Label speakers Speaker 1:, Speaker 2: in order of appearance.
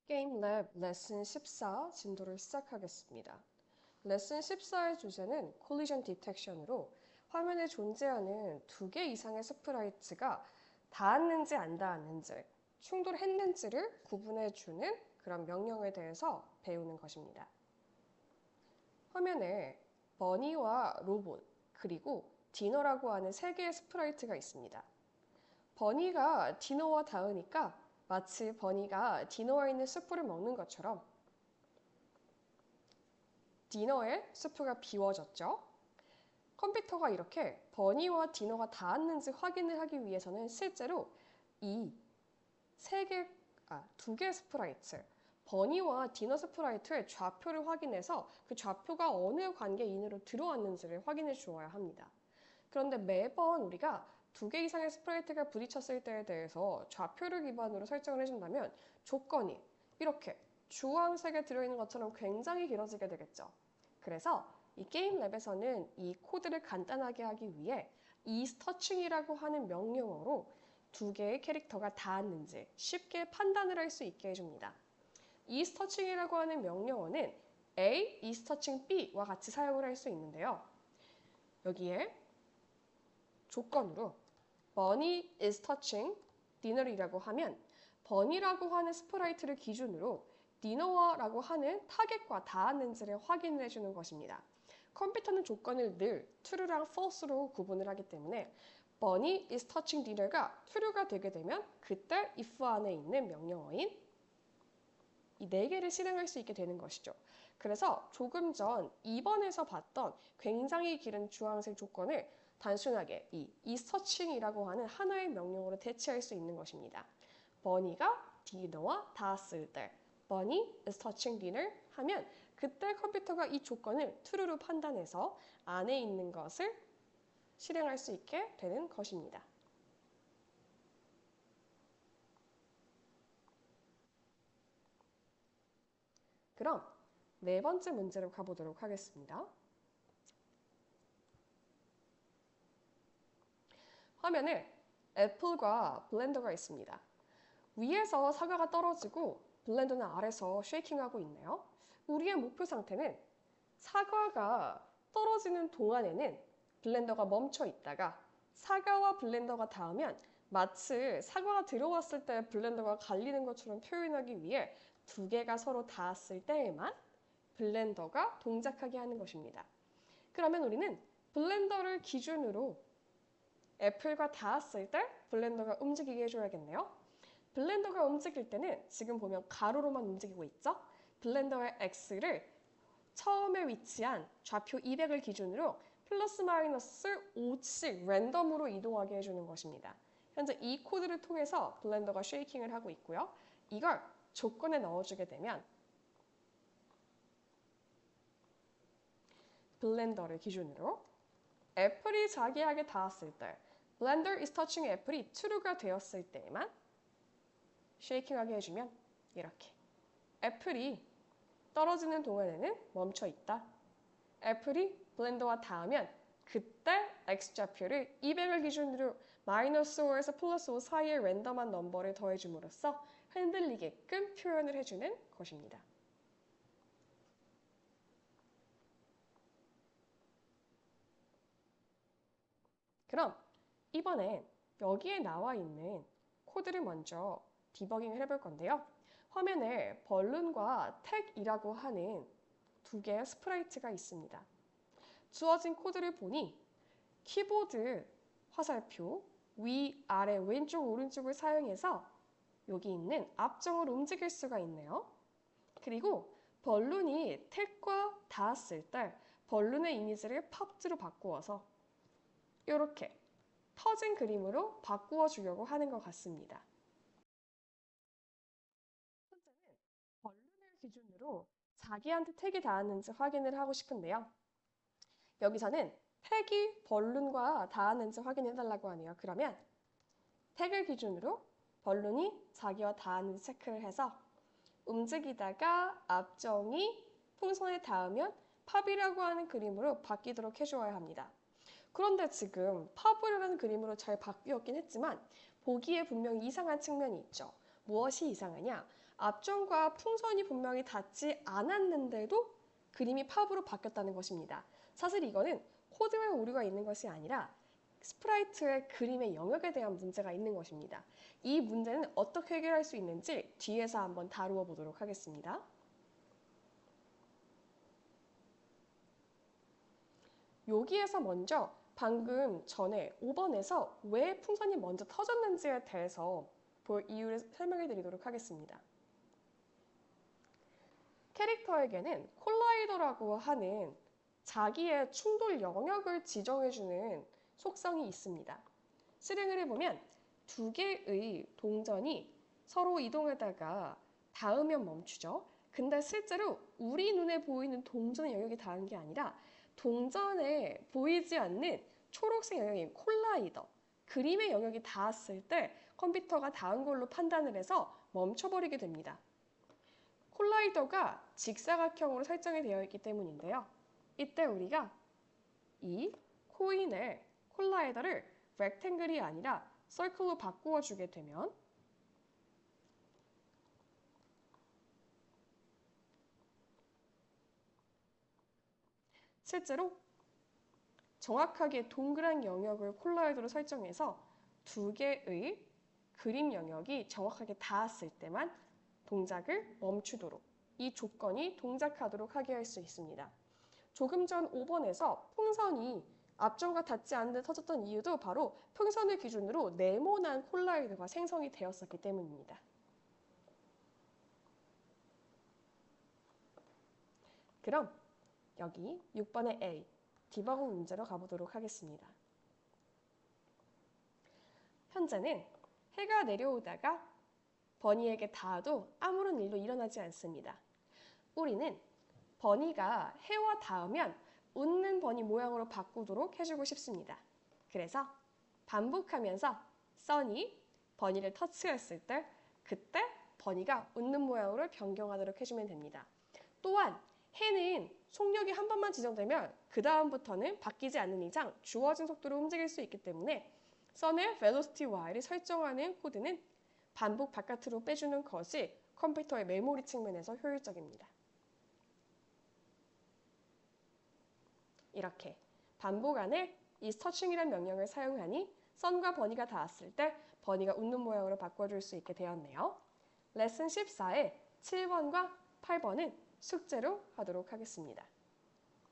Speaker 1: 게임 랩 레슨 14 진도를 시작하겠습니다. 레슨 14의 주제는 콜리전 디텍션으로 화면에 존재하는 2개 이상의 스프라이트가 닿았는지 안 닿았는지, 충돌했는지를 구분해주는 그런 명령에 대해서 배우는 것입니다. 화면에 버니와 로봇, 그리고 디너라고 하는 3개의 스프라이트가 있습니다. 버니가 디너와 닿으니까 마치 버니가 디너에 있는 스프를 먹는 것처럼 디너의 스프가 비워졌죠. 컴퓨터가 이렇게 버니와 디너가 닿았는지 확인을 하기 위해서는 실제로 이 2개의 스프라이트, 버니와 디너 스프라이트의 좌표를 확인해서 그 좌표가 어느 관계인으로 들어왔는지를 확인해 주어야 합니다. 그런데 매번 우리가 2개 이상의 스프라이트가 부딪혔을 때에 대해서 좌표를 기반으로 설정을 해준다면 조건이 이렇게 주황색에 들어있는 것처럼 굉장히 길어지게 되겠죠. 그래서 이 게임 랩에서는 이 코드를 간단하게 하기 위해 이스터칭이라고 하는 명령어로 2개의 캐릭터가 닿았는지 쉽게 판단을 할 수 있게 해줍니다. 이스터칭이라고 하는 명령어는 A, 이스터칭 B와 같이 사용을 할 수 있는데요. 여기에 조건으로 Bunny is touching Dinner이라고 하면 버니라고 하는 스프라이트를 기준으로 디너라고 하는 타겟과 닿았는지를 확인을 해주는 것입니다. 컴퓨터는 조건을 늘 true랑 false로 구분을 하기 때문에 Bunny is touching dinner가 true가 되게 되면 그때 if 안에 있는 명령어인 이 4개를 실행할 수 있게 되는 것이죠. 그래서 조금 전 2번에서 봤던 굉장히 길은 주황색 조건을 단순하게 이 이스터칭이라고 하는 하나의 명령어로 대체할 수 있는 것입니다. 버니가 디너와 닿았을 때 Bunny is touching dinner 하면 그때 컴퓨터가 이 조건을 true로 판단해서 안에 있는 것을 실행할 수 있게 되는 것입니다. 그럼 4번째 문제로 가보도록 하겠습니다. 화면에 애플과 블렌더가 있습니다. 위에서 사과가 떨어지고 블렌더는 아래서 쉐이킹하고 있네요. 우리의 목표 상태는 사과가 떨어지는 동안에는 블렌더가 멈춰 있다가 사과와 블렌더가 닿으면 마치 사과가 들어왔을 때 블렌더가 갈리는 것처럼 표현하기 위해 2개가 서로 닿았을 때에만 블렌더가 동작하게 하는 것입니다. 그러면 우리는 블렌더를 기준으로 애플과 닿았을 때 블렌더가 움직이게 해줘야겠네요. 블렌더가 움직일 때는 지금 보면 가로로만 움직이고 있죠? 블렌더의 X를 처음에 위치한 좌표 200을 기준으로 플러스 마이너스 5씩 랜덤으로 이동하게 해주는 것입니다. 현재 이 코드를 통해서 블렌더가 쉐이킹을 하고 있고요. 이걸 조건에 넣어주게 되면 블렌더를 기준으로 애플이 자기에게 닿았을 때 Blender is touching 애플이 true가 되었을 때에만 쉐이킹하게 해주면 이렇게 애플이 떨어지는 동안에는 멈춰 있다. 애플이 블렌더와 닿으면 그때 X좌표를 200을 기준으로 마이너스 5에서 플러스 5 사이의 랜덤한 넘버를 더해줌으로써 흔들리게끔 표현을 해주는 것입니다. 그럼 이번엔 여기에 나와 있는 코드를 먼저 디버깅을 해볼 건데요. 화면에 벌룬과 택이라고 하는 2개의 스프라이트가 있습니다. 주어진 코드를 보니 키보드 화살표 위, 아래, 왼쪽, 오른쪽을 사용해서 여기 있는 앞정을 움직일 수가 있네요. 그리고 벌룬이 택과 닿았을 때 벌룬의 이미지를 팝즈로 바꾸어서 이렇게 터진 그림으로 바꾸어 주려고 하는 것 같습니다. 현재는 벌룬을 기준으로 자기한테 택이 닿았는지 확인을 하고 싶은데요. 여기서는 택이 벌룬과 닿았는지 확인해달라고 하네요. 그러면 택을 기준으로 벌룬이 자기와 닿았는지 체크를 해서 움직이다가 앞정이 풍선에 닿으면 팝이라고 하는 그림으로 바뀌도록 해주어야 합니다. 그런데 지금 팝이라는 그림으로 잘 바뀌었긴 했지만 보기에 분명히 이상한 측면이 있죠. 무엇이 이상하냐? 앞점과 풍선이 분명히 닿지 않았는데도 그림이 팝으로 바뀌었다는 것입니다. 사실 이거는 코드에 오류가 있는 것이 아니라 스프라이트의 그림의 영역에 대한 문제가 있는 것입니다. 이 문제는 어떻게 해결할 수 있는지 뒤에서 한번 다루어 보도록 하겠습니다. 여기에서 먼저 방금 전에 5번에서 왜 풍선이 먼저 터졌는지에 대해서 이유를 설명해 드리도록 하겠습니다. 캐릭터에게는 콜라이더라고 하는 자기의 충돌 영역을 지정해주는 속성이 있습니다. 실행을 해보면 두 개의 동전이 서로 이동하다가 닿으면 멈추죠. 근데 실제로 우리 눈에 보이는 동전의 영역이 닿은 게 아니라 동전에 보이지 않는 초록색 영역인 콜라이더, 그림의 영역이 닿았을 때 컴퓨터가 닿은 걸로 판단을 해서 멈춰버리게 됩니다. 콜라이더가 직사각형으로 설정이 되어 있기 때문인데요. 이때 우리가 이 코인의 콜라이더를 렉탱글이 아니라 서클로 바꾸어 주게 되면 실제로 정확하게 동그란 영역을 콜라이더로 설정해서 두 개의 그림 영역이 정확하게 닿았을 때만 동작을 멈추도록, 이 조건이 동작하도록 하게 할 수 있습니다. 조금 전 5번에서 풍선이 앞점과 닿지 않는데 터졌던 이유도 바로 풍선을 기준으로 네모난 콜라이더가 생성이 되었었기 때문입니다. 그럼 여기 6번의 A, 디버그 문제로 가보도록 하겠습니다. 현재는 해가 내려오다가 버니에게 닿아도 아무런 일도 일어나지 않습니다. 우리는 버니가 해와 닿으면 웃는 버니 모양으로 바꾸도록 해주고 싶습니다. 그래서 반복하면서 선이 버니를 터치했을 때 그때 버니가 웃는 모양으로 변경하도록 해주면 됩니다. 또한 해는 속력이 한 번만 지정되면 그 다음부터는 바뀌지 않는 이상 주어진 속도로 움직일 수 있기 때문에 선의 velocity y를 설정하는 코드는 반복 바깥으로 빼주는 것이 컴퓨터의 메모리 측면에서 효율적입니다. 이렇게 반복 안에 is touching이라는 명령을 사용하니 선과 버니가 닿았을 때 버니가 웃는 모양으로 바꿔줄 수 있게 되었네요. 레슨 14의 7번과 8번은 숙제로 하도록 하겠습니다.